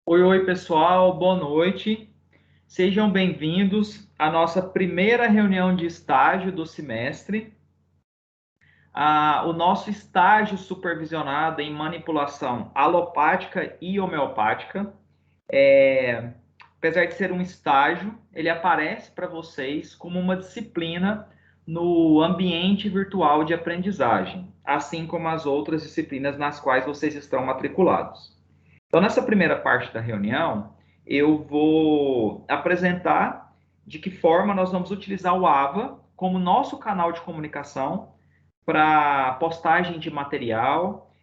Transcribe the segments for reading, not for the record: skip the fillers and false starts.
Oi, pessoal, boa noite. Sejam bem-vindos à nossa primeira reunião de estágio do semestre. O nosso estágio supervisionado em manipulação alopática e homeopática. Apesar de ser um estágio, ele aparece para vocês como uma disciplina no ambiente virtual de aprendizagem, assim como as outras disciplinas nas quais vocês estão matriculados. Então, nessa primeira parte da reunião, eu vou apresentar de que forma nós vamos utilizar o AVA como nosso canal de comunicação para postagem de material,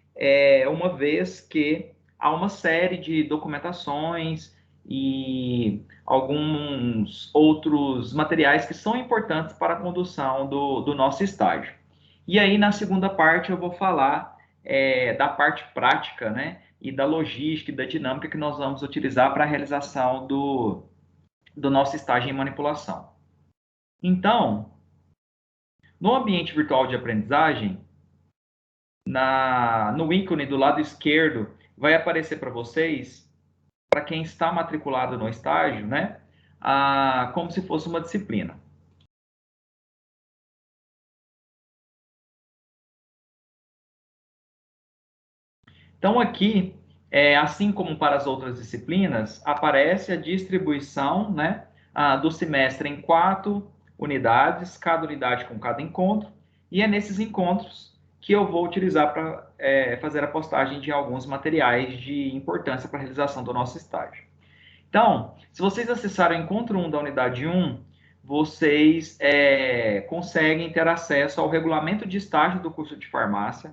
uma vez que há uma série de documentações e alguns outros materiais que são importantes para a condução do nosso estágio. E aí, na segunda parte, eu vou falar da parte prática, né? E da logística e da dinâmica que nós vamos utilizar para a realização do nosso estágio em manipulação. Então, no ambiente virtual de aprendizagem, no ícone do lado esquerdo, vai aparecer para vocês, para quem está matriculado no estágio, né? Como se fosse uma disciplina. Então, aqui, assim como para as outras disciplinas, aparece a distribuição, né, do semestre em 4 unidades, cada unidade com cada encontro, e é nesses encontros que eu vou utilizar para fazer a postagem de alguns materiais de importância para a realização do nosso estágio. Então, se vocês acessarem o encontro 1 da unidade 1, vocês conseguem ter acesso ao regulamento de estágio do curso de farmácia,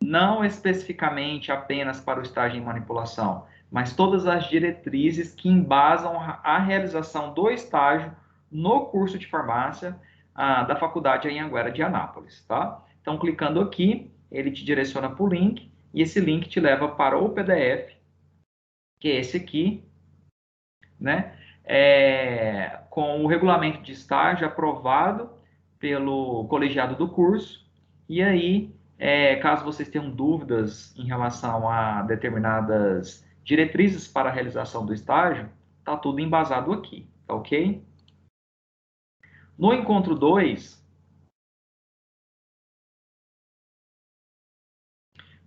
não especificamente apenas para o estágio em manipulação, mas todas as diretrizes que embasam a realização do estágio no curso de farmácia da Faculdade Anhanguera de Anápolis, tá? Então, clicando aqui, ele te direciona para o link, e esse link te leva para o PDF, que é esse aqui, né? Com o regulamento de estágio aprovado pelo colegiado do curso, e aí, caso vocês tenham dúvidas em relação a determinadas diretrizes para a realização do estágio, está tudo embasado aqui, tá ok? No encontro 2,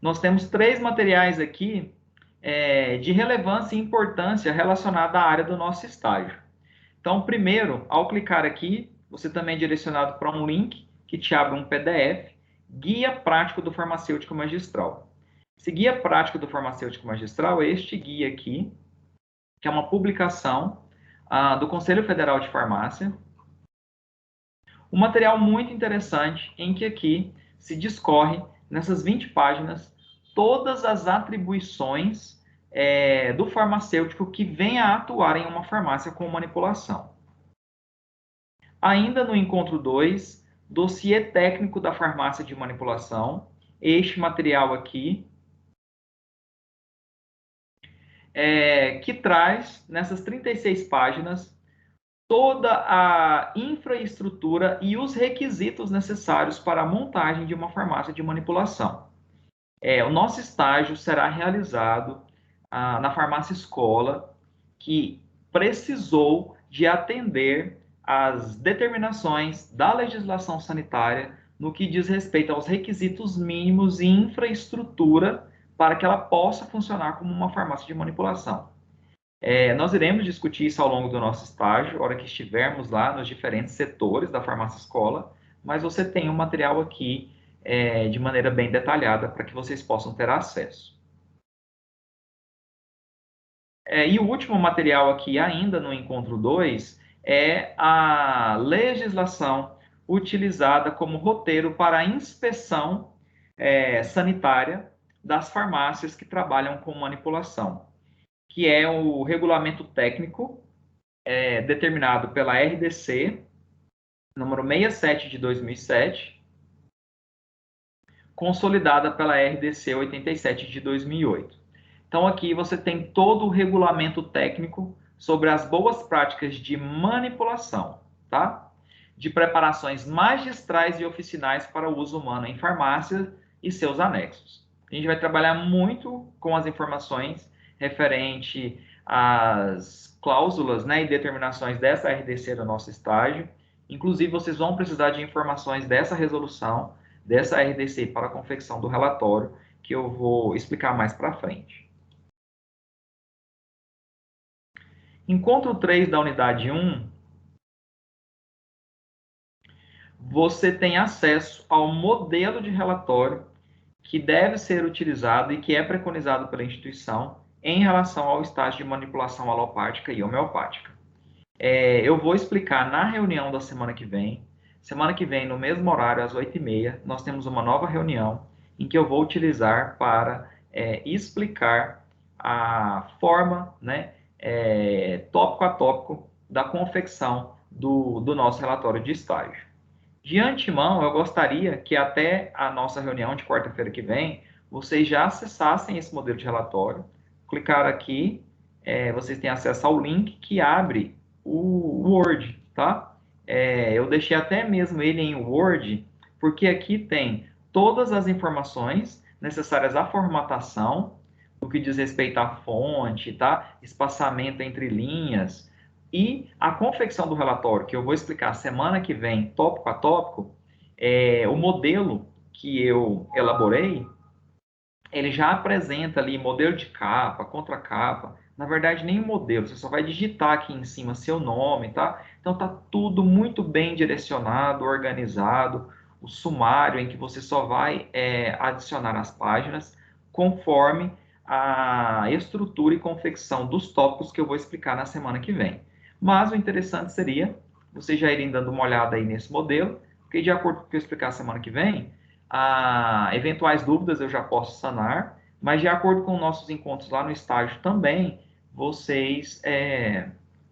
nós temos 3 materiais aqui de relevância e importância relacionada à área do nosso estágio. Então, primeiro, ao clicar aqui, você também é direcionado para um link que te abre um PDF, Guia Prático do Farmacêutico Magistral. Esse Guia Prático do Farmacêutico Magistral é este guia aqui, que é uma publicação do Conselho Federal de Farmácia. Um material muito interessante em que aqui se discorre, nessas 20 páginas, todas as atribuições do farmacêutico que venha a atuar em uma farmácia com manipulação. Ainda no encontro 2, dossiê técnico da farmácia de manipulação, este material aqui, que traz, nessas 36 páginas, toda a infraestrutura e os requisitos necessários para a montagem de uma farmácia de manipulação. O nosso estágio será realizado na farmácia escola, que precisou de atender às determinações da legislação sanitária no que diz respeito aos requisitos mínimos e infraestrutura para que ela possa funcionar como uma farmácia de manipulação. Nós iremos discutir isso ao longo do nosso estágio, na hora que estivermos lá nos diferentes setores da farmácia escola, mas você tem um material aqui de maneira bem detalhada para que vocês possam ter acesso. E o último material aqui, ainda no encontro 2, é a legislação utilizada como roteiro para a inspeção sanitária das farmácias que trabalham com manipulação, que é o regulamento técnico determinado pela RDC, número 67 de 2007, consolidada pela RDC 87 de 2008. Então, aqui você tem todo o regulamento técnico sobre as boas práticas de manipulação, tá? De preparações magistrais e oficinais para o uso humano em farmácia e seus anexos. A gente vai trabalhar muito com as informações referente as cláusulas, né, e determinações dessa RDC do nosso estágio. Inclusive, vocês vão precisar de informações dessa resolução, dessa RDC para a confecção do relatório, que eu vou explicar mais para frente. Encontro 3 da unidade 1, você tem acesso ao modelo de relatório que deve ser utilizado e que é preconizado pela instituição em relação ao estágio de manipulação alopática e homeopática. Eu vou explicar na reunião da semana que vem. Semana que vem, no mesmo horário, às 8h30, nós temos uma nova reunião em que eu vou utilizar para explicar a forma, né, tópico a tópico, da confecção do nosso relatório de estágio. De antemão, eu gostaria que até a nossa reunião de quarta-feira que vem, vocês já acessassem esse modelo de relatório. Clicar aqui, vocês têm acesso ao link que abre o Word, tá? Eu deixei até mesmo ele em Word, porque aqui tem todas as informações necessárias à formatação, no que diz respeito à fonte, tá? Espaçamento entre linhas, e a confecção do relatório, que eu vou explicar semana que vem, tópico a tópico, o modelo que eu elaborei, ele já apresenta ali modelo de capa, contracapa. Na verdade, nem o modelo, você só vai digitar aqui em cima seu nome, tá? Então tá tudo muito bem direcionado, organizado, o sumário em que você só vai adicionar as páginas conforme a estrutura e confecção dos tópicos que eu vou explicar na semana que vem. Mas o interessante seria vocês já irem dando uma olhada aí nesse modelo, porque de acordo com o que eu explicar semana que vem, eventuais dúvidas eu já posso sanar, mas de acordo com nossos encontros lá no estágio também, vocês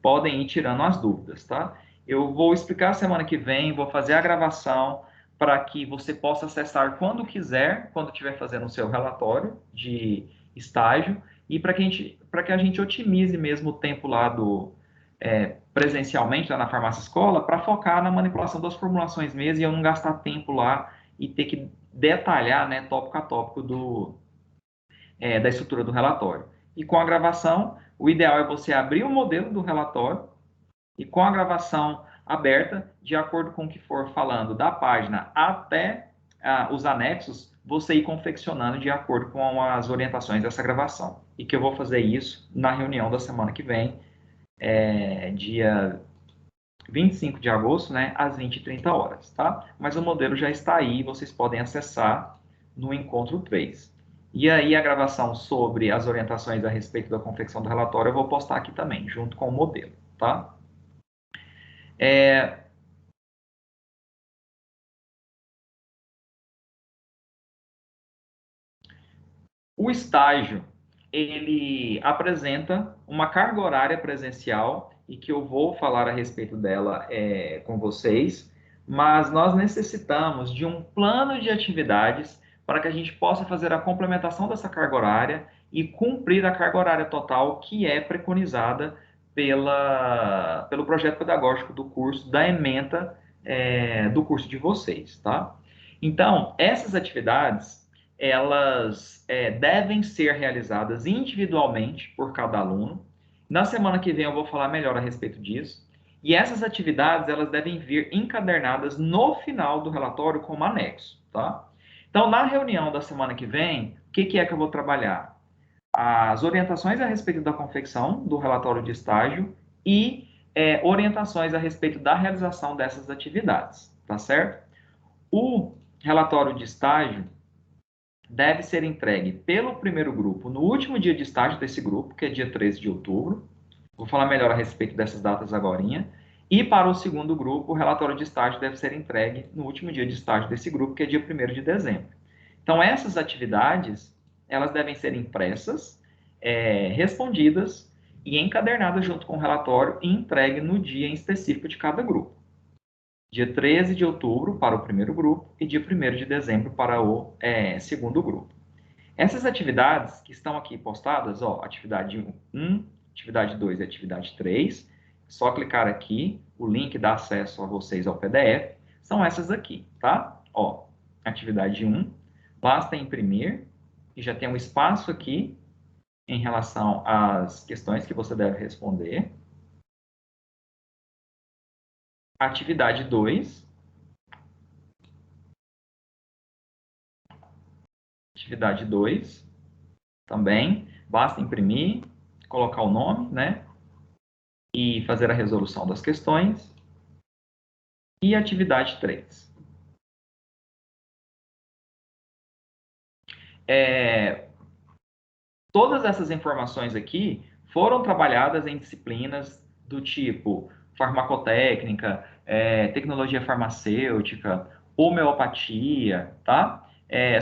podem ir tirando as dúvidas, tá? Eu vou explicar semana que vem, vou fazer a gravação para que você possa acessar quando quiser, quando estiver fazendo o seu relatório de estágio, e para que a gente otimize mesmo o tempo lá presencialmente lá na farmácia escola, para focar na manipulação das formulações mesmo e eu não gastar tempo lá e ter que detalhar, né, tópico a tópico da estrutura do relatório. E com a gravação, o ideal é você abrir o modelo do relatório e com a gravação aberta, de acordo com o que for falando da página até os anexos, você ir confeccionando de acordo com as orientações dessa gravação. E que eu vou fazer isso na reunião da semana que vem, dia 25 de agosto, né, às 20h30, tá? Mas o modelo já está aí, vocês podem acessar no encontro 3. E aí a gravação sobre as orientações a respeito da confecção do relatório eu vou postar aqui também, junto com o modelo, tá? O estágio, ele apresenta uma carga horária presencial e que eu vou falar a respeito dela com vocês, mas nós necessitamos de um plano de atividades para que a gente possa fazer a complementação dessa carga horária e cumprir a carga horária total que é preconizada pelo projeto pedagógico do curso, da ementa do curso de vocês, tá? Então, essas atividades elas devem ser realizadas individualmente por cada aluno. Na semana que vem eu vou falar melhor a respeito disso. E essas atividades elas devem vir encadernadas no final do relatório como anexo, tá? Então, na reunião da semana que vem, o que é que eu vou trabalhar? As orientações a respeito da confecção do relatório de estágio e orientações a respeito da realização dessas atividades, tá certo? O relatório de estágio deve ser entregue pelo primeiro grupo no último dia de estágio desse grupo, que é dia 13 de outubro. Vou falar melhor a respeito dessas datas agorinha. E para o segundo grupo, o relatório de estágio deve ser entregue no último dia de estágio desse grupo, que é dia 1º de dezembro. Então, essas atividades, elas devem ser impressas, respondidas e encadernadas junto com o relatório e entregue no dia em específico de cada grupo. Dia 13 de outubro para o primeiro grupo e dia 1º de dezembro para o segundo grupo. Essas atividades que estão aqui postadas, ó, atividade 1, atividade 2 e atividade 3, só clicar aqui, o link dá acesso a vocês ao PDF, são essas aqui, tá? Ó, atividade 1, basta imprimir, e já tem um espaço aqui em relação às questões que você deve responder. Atividade 2. Atividade 2 também. Basta imprimir, colocar o nome, né? E fazer a resolução das questões. E atividade 3. Todas essas informações aqui foram trabalhadas em disciplinas do tipo farmacotécnica, tecnologia farmacêutica, homeopatia, tá?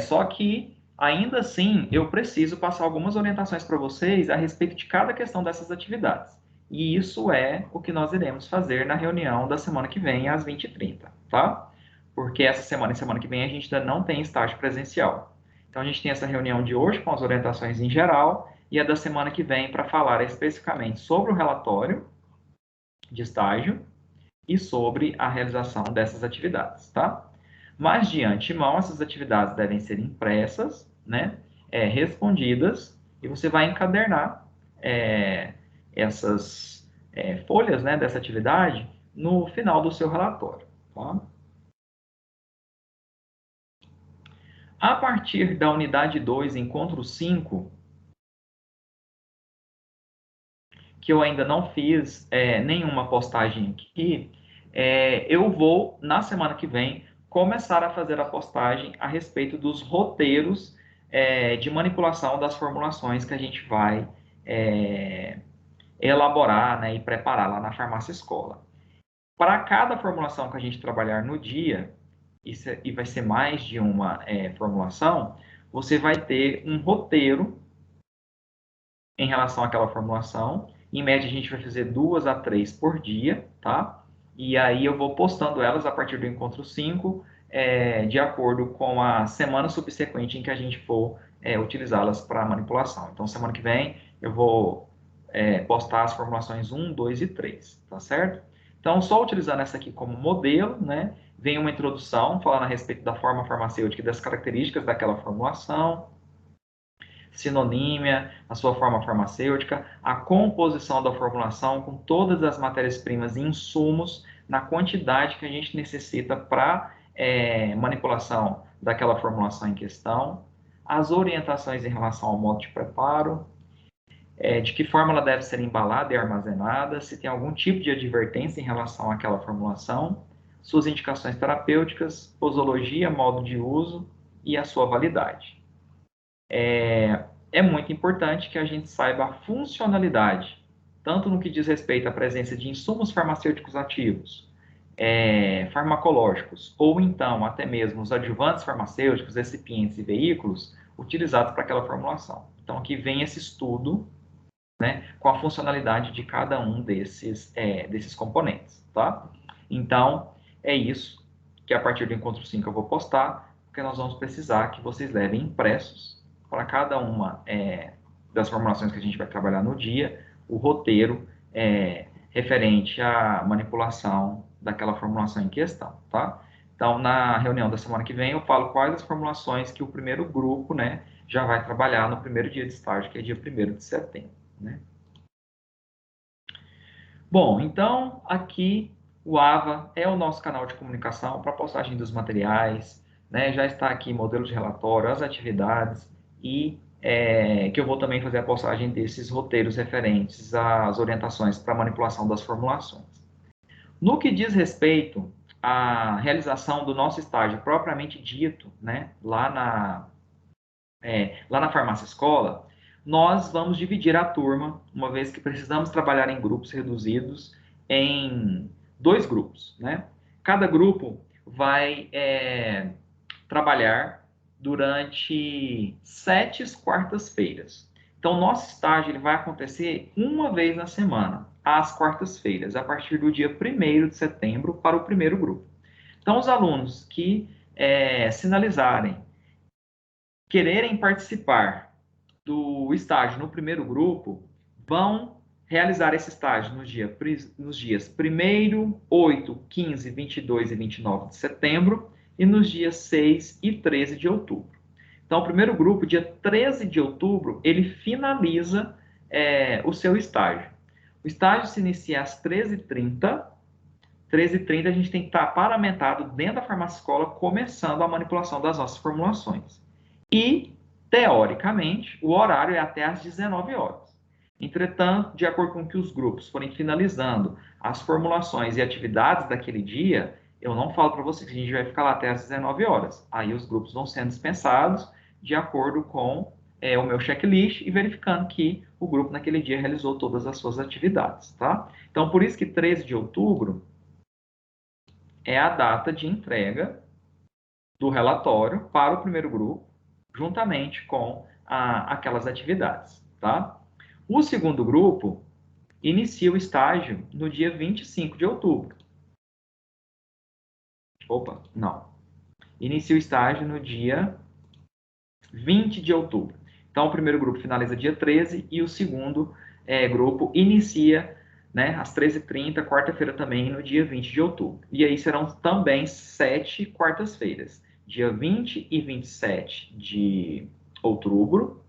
Só que, ainda assim, eu preciso passar algumas orientações para vocês a respeito de cada questão dessas atividades. E isso é o que nós iremos fazer na reunião da semana que vem, às 20h30, tá? Porque essa semana e semana que vem a gente ainda não tem estágio presencial. Então, a gente tem essa reunião de hoje com as orientações em geral e a da semana que vem para falar especificamente sobre o relatório de estágio e sobre a realização dessas atividades, tá? Mas, de antemão, essas atividades devem ser impressas, né, respondidas, e você vai encadernar essas folhas, né, dessa atividade no final do seu relatório, tá? A partir da unidade 2, encontro 5, que eu ainda não fiz nenhuma postagem aqui, eu vou, na semana que vem, começar a fazer a postagem a respeito dos roteiros de manipulação das formulações que a gente vai elaborar, né, e preparar lá na farmácia escola. Para cada formulação que a gente trabalhar no dia, e vai ser mais de uma formulação, você vai ter um roteiro em relação àquela formulação. Em média, a gente vai fazer 2 a 3 por dia, tá? E aí eu vou postando elas a partir do encontro 5, de acordo com a semana subsequente em que a gente for utilizá-las para manipulação. Então, semana que vem, eu vou postar as formulações 1, 2 e 3, tá certo? Então, só utilizando essa aqui como modelo, né? Vem uma introdução falando a respeito da forma farmacêutica e das características daquela formulação, sinonímia, a sua forma farmacêutica, a composição da formulação com todas as matérias-primas e insumos na quantidade que a gente necessita para manipulação daquela formulação em questão, as orientações em relação ao modo de preparo, de que forma ela deve ser embalada e armazenada, se tem algum tipo de advertência em relação àquela formulação, suas indicações terapêuticas, posologia, modo de uso e a sua validade. É muito importante que a gente saiba a funcionalidade, tanto no que diz respeito à presença de insumos farmacêuticos ativos, farmacológicos, ou então até mesmo os adjuvantes farmacêuticos, recipientes e veículos utilizados para aquela formulação. Então, aqui vem esse estudo, né, com a funcionalidade de cada um desses componentes, tá? Então, é isso que a partir do encontro 5 eu vou postar, porque nós vamos precisar que vocês levem impressos para cada uma das formulações que a gente vai trabalhar no dia, o roteiro referente à manipulação daquela formulação em questão, tá? Então, na reunião da semana que vem, eu falo quais as formulações que o primeiro grupo, né, já vai trabalhar no primeiro dia de estágio, que é dia 1º de setembro, né? Bom, então, aqui o AVA é o nosso canal de comunicação para postagem dos materiais, né? Já está aqui modelo de relatório, as atividades e que eu vou também fazer a postagem desses roteiros referentes às orientações para manipulação das formulações. No que diz respeito à realização do nosso estágio propriamente dito, né? Lá na farmácia escola, nós vamos dividir a turma, uma vez que precisamos trabalhar em grupos reduzidos, em 2 grupos, né? Cada grupo vai trabalhar durante 7 quartas-feiras. Então, nosso estágio ele vai acontecer uma vez na semana, às quartas-feiras, a partir do dia 1º de setembro, para o primeiro grupo. Então, os alunos que sinalizarem quererem participar do estágio no primeiro grupo vão realizar esse estágio nos dias 1º, 8, 15, 22 e 29 de setembro e nos dias 6 e 13 de outubro. Então, o primeiro grupo, dia 13 de outubro, ele finaliza o seu estágio. O estágio se inicia às 13h30. 13h30 a gente tem que estar paramentado dentro da farmácia escola, começando a manipulação das nossas formulações. E, teoricamente, o horário é até às 19 horas. Entretanto, de acordo com que os grupos forem finalizando as formulações e atividades daquele dia, eu não falo para vocês que a gente vai ficar lá até às 19 horas. Aí os grupos vão sendo dispensados de acordo com o meu checklist e verificando que o grupo naquele dia realizou todas as suas atividades, tá? Então, por isso que 13 de outubro é a data de entrega do relatório para o primeiro grupo, juntamente com aquelas atividades, tá? O segundo grupo inicia o estágio no dia 25 de outubro. Opa, não. Inicia o estágio no dia 20 de outubro. Então, o primeiro grupo finaliza dia 13 e o segundo grupo inicia, né, às 13h30, quarta-feira também, no dia 20 de outubro. E aí serão também 7 quartas-feiras, dia 20 e 27 de outubro,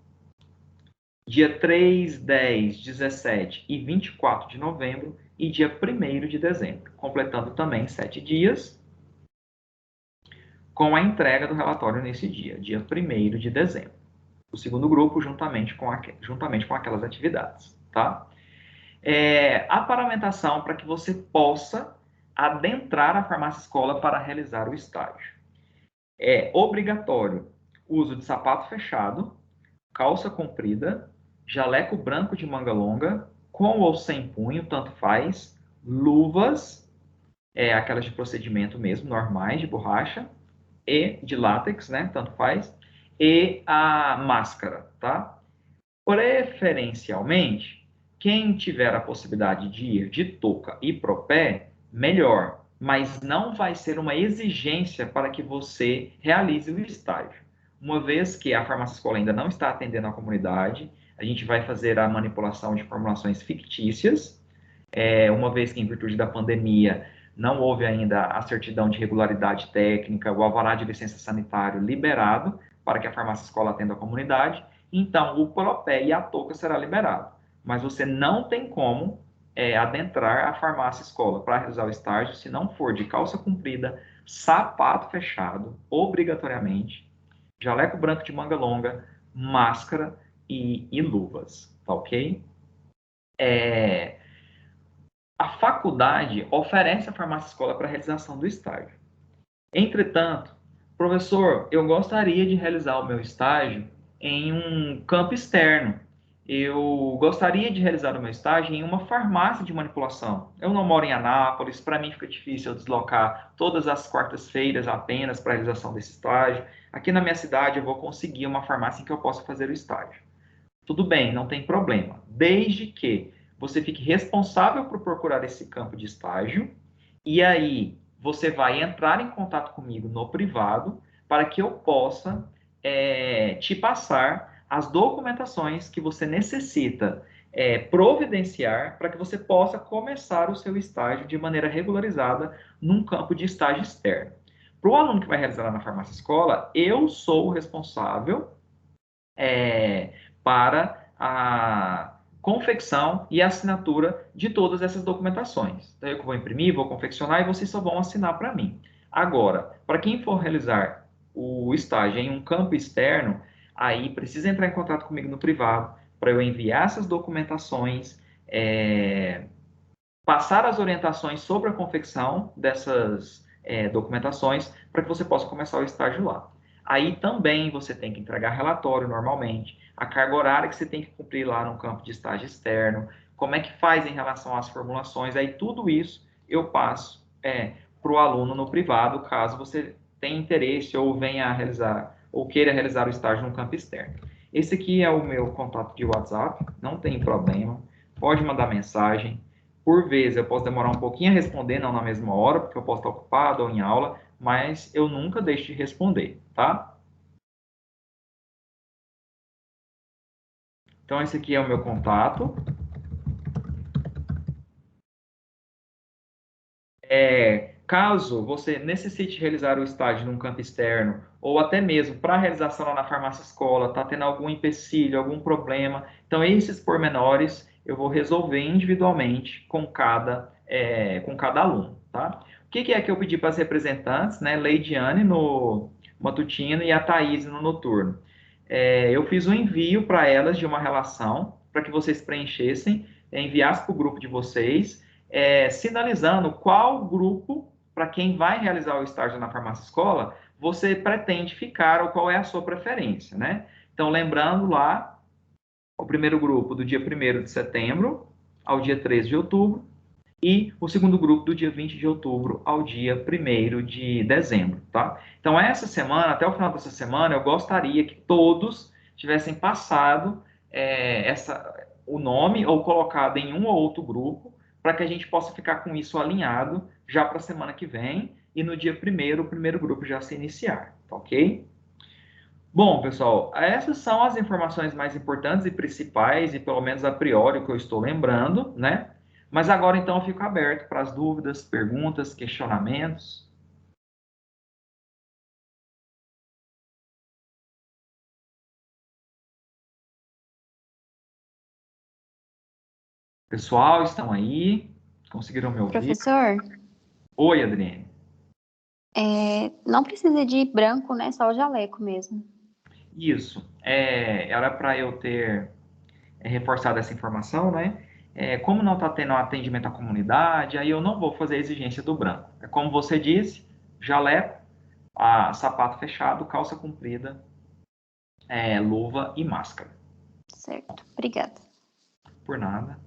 dia 3, 10, 17 e 24 de novembro e dia 1º de dezembro, completando também 7 dias com a entrega do relatório nesse dia, dia 1º de dezembro. O segundo grupo, juntamente com aquelas atividades, tá? A paramentação para que você possa adentrar a farmácia escola para realizar o estágio. É obrigatório o uso de sapato fechado, calça comprida, jaleco branco de manga longa, com ou sem punho, tanto faz, luvas, aquelas de procedimento mesmo, normais, de borracha, e de látex, né, tanto faz, e a máscara, tá? Preferencialmente, quem tiver a possibilidade de ir de touca e propé, melhor, mas não vai ser uma exigência para que você realize o estágio. Uma vez que a farmácia escola ainda não está atendendo a comunidade, a gente vai fazer a manipulação de formulações fictícias, uma vez que, em virtude da pandemia, não houve ainda a certidão de regularidade técnica, o alvará de licença sanitário liberado para que a farmácia escola atenda a comunidade, então o propé e a touca será liberado. Mas você não tem como adentrar a farmácia escola para realizar o estágio se não for de calça comprida, sapato fechado, obrigatoriamente, jaleco branco de manga longa, máscara e luvas, tá ok? A faculdade oferece a farmácia escola para a realização do estágio. Entretanto, professor, eu gostaria de realizar o meu estágio em um campo externo. Eu gostaria de realizar o meu estágio em uma farmácia de manipulação. Eu não moro em Anápolis, para mim fica difícil eu deslocar todas as quartas-feiras apenas para a realização desse estágio. Aqui na minha cidade eu vou conseguir uma farmácia em que eu possa fazer o estágio. Tudo bem, não tem problema, desde que você fique responsável por procurar esse campo de estágio, e aí você vai entrar em contato comigo no privado para que eu possa te passar as documentações que você necessita providenciar para que você possa começar o seu estágio de maneira regularizada num campo de estágio externo. Para o aluno que vai realizar lá na farmácia escola, eu sou o responsável para a confecção e assinatura de todas essas documentações. Então, eu vou imprimir, vou confeccionar e vocês só vão assinar para mim. Agora, para quem for realizar o estágio em um campo externo, aí precisa entrar em contato comigo no privado para eu enviar essas documentações, passar as orientações sobre a confecção dessas documentações para que você possa começar o estágio lá. Aí também você tem que entregar relatório normalmente, a carga horária que você tem que cumprir lá no campo de estágio externo, como é que faz em relação às formulações, aí tudo isso eu passo para o aluno no privado, caso você tenha interesse ou venha a realizar, ou queira realizar o estágio no campo externo. Esse aqui é o meu contato de WhatsApp, não tem problema, pode mandar mensagem. Por vezes eu posso demorar um pouquinho a responder, não na mesma hora, porque eu posso estar ocupado ou em aula, mas eu nunca deixo de responder, tá? Então, esse aqui é o meu contato. Caso você necessite realizar o estágio num campo externo, ou até mesmo para a realização lá na farmácia escola, está tendo algum empecilho, algum problema, então esses pormenores eu vou resolver individualmente com cada aluno, tá? O que é que eu pedi para as representantes, né? Leidiane no matutino e a Thaís no noturno. Eu fiz um envio para elas de uma relação, para que vocês preenchessem, enviassem para o grupo de vocês, sinalizando qual grupo, para quem vai realizar o estágio na farmácia escola, você pretende ficar ou qual é a sua preferência, né? Então, lembrando lá, o primeiro grupo do dia 1º de setembro ao dia 13 de outubro, e o segundo grupo do dia 20 de outubro ao dia 1º de dezembro, tá? Então, essa semana, até o final dessa semana, eu gostaria que todos tivessem passado o nome ou colocado em um ou outro grupo, para que a gente possa ficar com isso alinhado já para a semana que vem e no dia 1º, o primeiro grupo já se iniciar, tá ok? Bom, pessoal, essas são as informações mais importantes e principais, e pelo menos a priori, o que eu estou lembrando, né? Mas agora, então, eu fico aberto para as dúvidas, perguntas, questionamentos. Pessoal, estão aí? Conseguiram me ouvir? Professor, Oi, Adriane. não precisa de branco, né? Só o jaleco mesmo. Isso. Era para eu ter reforçado essa informação, né? Como não está tendo atendimento à comunidade, aí eu não vou fazer a exigência do branco. É como você disse, jaleco, sapato fechado, calça comprida, luva e máscara. Certo, obrigada. Por nada.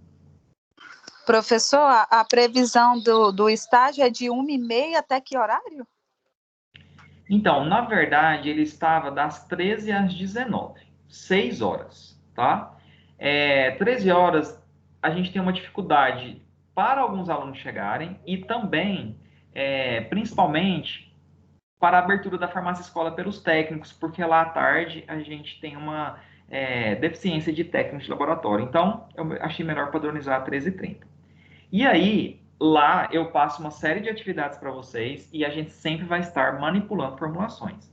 Professor, a previsão do estágio é de 1h30 até que horário? Então, na verdade, ele estava das 13 às 19, 6 horas, tá? 13 horas, a gente tem uma dificuldade para alguns alunos chegarem e também, principalmente, para a abertura da farmácia escola pelos técnicos, porque lá à tarde a gente tem uma deficiência de técnicos de laboratório. Então, eu achei melhor padronizar a 13h30. E aí, lá eu passo uma série de atividades para vocês e a gente sempre vai estar manipulando formulações.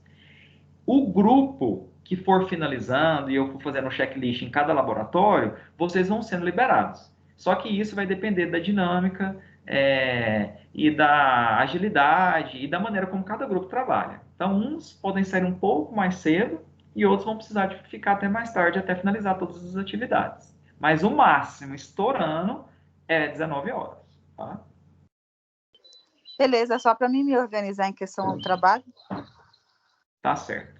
O grupo que for finalizando e eu for fazendo um checklist em cada laboratório, vocês vão sendo liberados. Só que isso vai depender da dinâmica e da agilidade e da maneira como cada grupo trabalha. Então, uns podem sair um pouco mais cedo e outros vão precisar de ficar até mais tarde, até finalizar todas as atividades. Mas o máximo, estourando, é 19 horas. Tá? Beleza, é só para mim me organizar em questão do trabalho. Tá certo.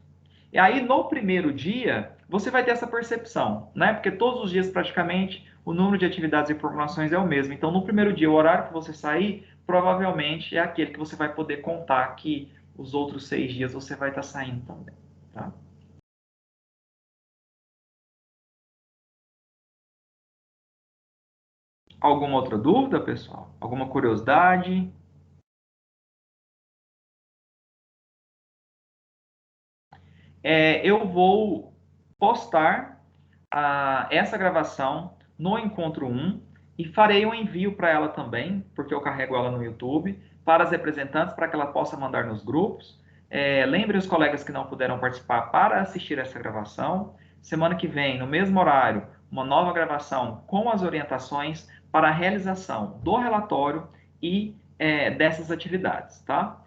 E aí, no primeiro dia, você vai ter essa percepção, né? Porque todos os dias, praticamente, o número de atividades e formulações é o mesmo. Então, no primeiro dia, o horário que você sair, provavelmente é aquele que você vai poder contar que os outros 6 dias você vai estar saindo também, tá? Alguma outra dúvida, pessoal? Alguma curiosidade? Eu vou postar essa gravação no Encontro 1 e farei um envio para ela também, porque eu carrego ela no YouTube, para as representantes, para que ela possa mandar nos grupos. Lembre os colegas que não puderam participar para assistir essa gravação. Semana que vem, no mesmo horário, uma nova gravação com as orientações para a realização do relatório e dessas atividades, tá?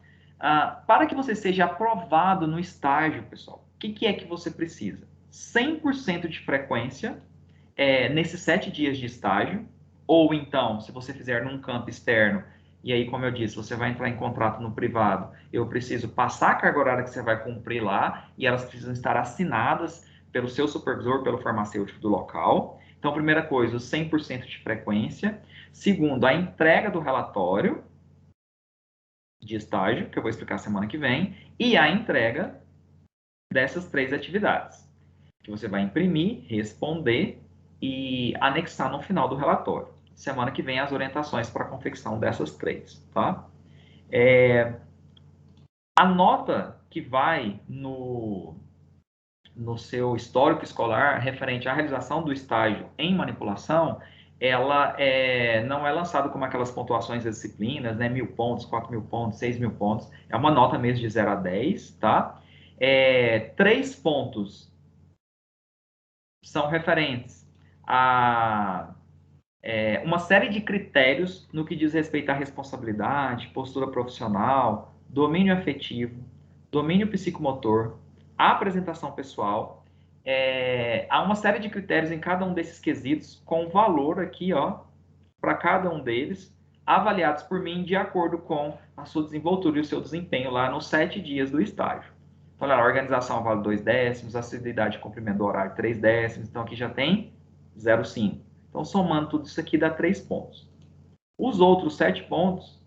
Para que você seja aprovado no estágio, pessoal, o que é que você precisa? 100% de frequência nesses 7 dias de estágio, ou então, se você fizer num campo externo, e aí, como eu disse, você vai entrar em contrato no privado, eu preciso passar a carga horária que você vai cumprir lá, e elas precisam estar assinadas pelo seu supervisor, pelo farmacêutico do local. Então, primeira coisa, 100% de frequência. Segundo, a entrega do relatório de estágio, que eu vou explicar semana que vem, e a entrega dessas 3 atividades, que você vai imprimir, responder e anexar no final do relatório. Semana que vem as orientações para a confecção dessas 3, tá? A nota que vai no seu histórico escolar referente à realização do estágio em manipulação, ela não é lançada como aquelas pontuações das disciplinas, né? 1.000 pontos, 4.000 pontos, 6.000 pontos. É uma nota mesmo de 0 a 10, tá? 3 pontos são referentes a uma série de critérios no que diz respeito à responsabilidade, postura profissional, domínio afetivo, domínio psicomotor, apresentação pessoal. Há uma série de critérios em cada um desses quesitos, com valor aqui, ó, para cada um deles, avaliados por mim de acordo com a sua desenvoltura e o seu desempenho lá nos 7 dias do estágio. Então, olha lá, a organização vale 2 décimos, assiduidade e cumprimento do horário 3 décimos, então aqui já tem 0,5. Então, somando tudo isso aqui dá 3 pontos. Os outros 7 pontos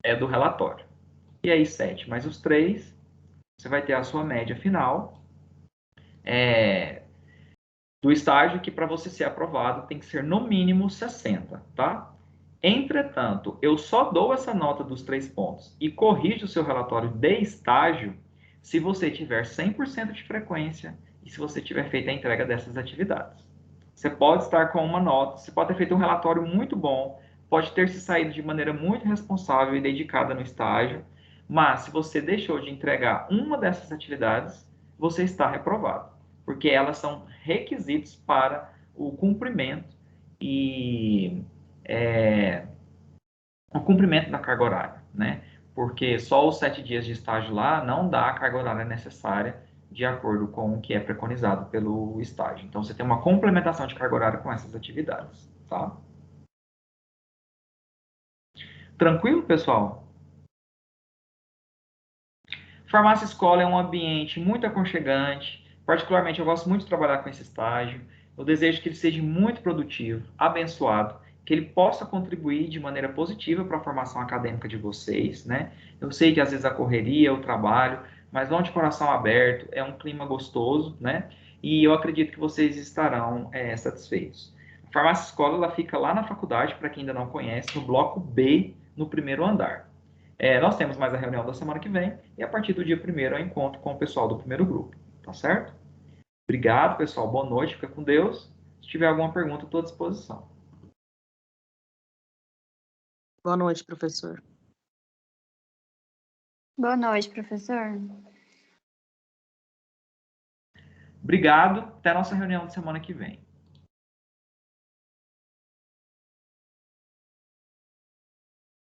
é do relatório. E aí, 7 mais os 3, você vai ter a sua média final do estágio, que para você ser aprovado tem que ser no mínimo 60, tá? Entretanto, eu só dou essa nota dos 3 pontos e corrijo o seu relatório de estágio se você tiver 100% de frequência e se você tiver feito a entrega dessas atividades. Você pode estar com uma nota, você pode ter feito um relatório muito bom, pode ter se saído de maneira muito responsável e dedicada no estágio, mas se você deixou de entregar uma dessas atividades, você está reprovado, porque elas são requisitos para o cumprimento e o cumprimento da carga horária, né? Porque só os 7 dias de estágio lá não dá a carga horária necessária de acordo com o que é preconizado pelo estágio. Então, você tem uma complementação de carga horária com essas atividades, tá? Tranquilo, pessoal? Farmácia Escola é um ambiente muito aconchegante. Particularmente, eu gosto muito de trabalhar com esse estágio. Eu desejo que ele seja muito produtivo, abençoado, que ele possa contribuir de maneira positiva para a formação acadêmica de vocês, né? Eu sei que às vezes a correria, o trabalho, mas vão de coração aberto, é um clima gostoso, né? E eu acredito que vocês estarão satisfeitos. A Farmácia Escola ela fica lá na faculdade, para quem ainda não conhece, no bloco B, no primeiro andar. Nós temos mais a reunião da semana que vem e a partir do dia 1º eu encontro com o pessoal do primeiro grupo, tá certo? Obrigado, pessoal. Boa noite, fica com Deus. Se tiver alguma pergunta, estou à disposição. Boa noite, professor. Boa noite, professor. Obrigado. Até a nossa reunião da semana que vem.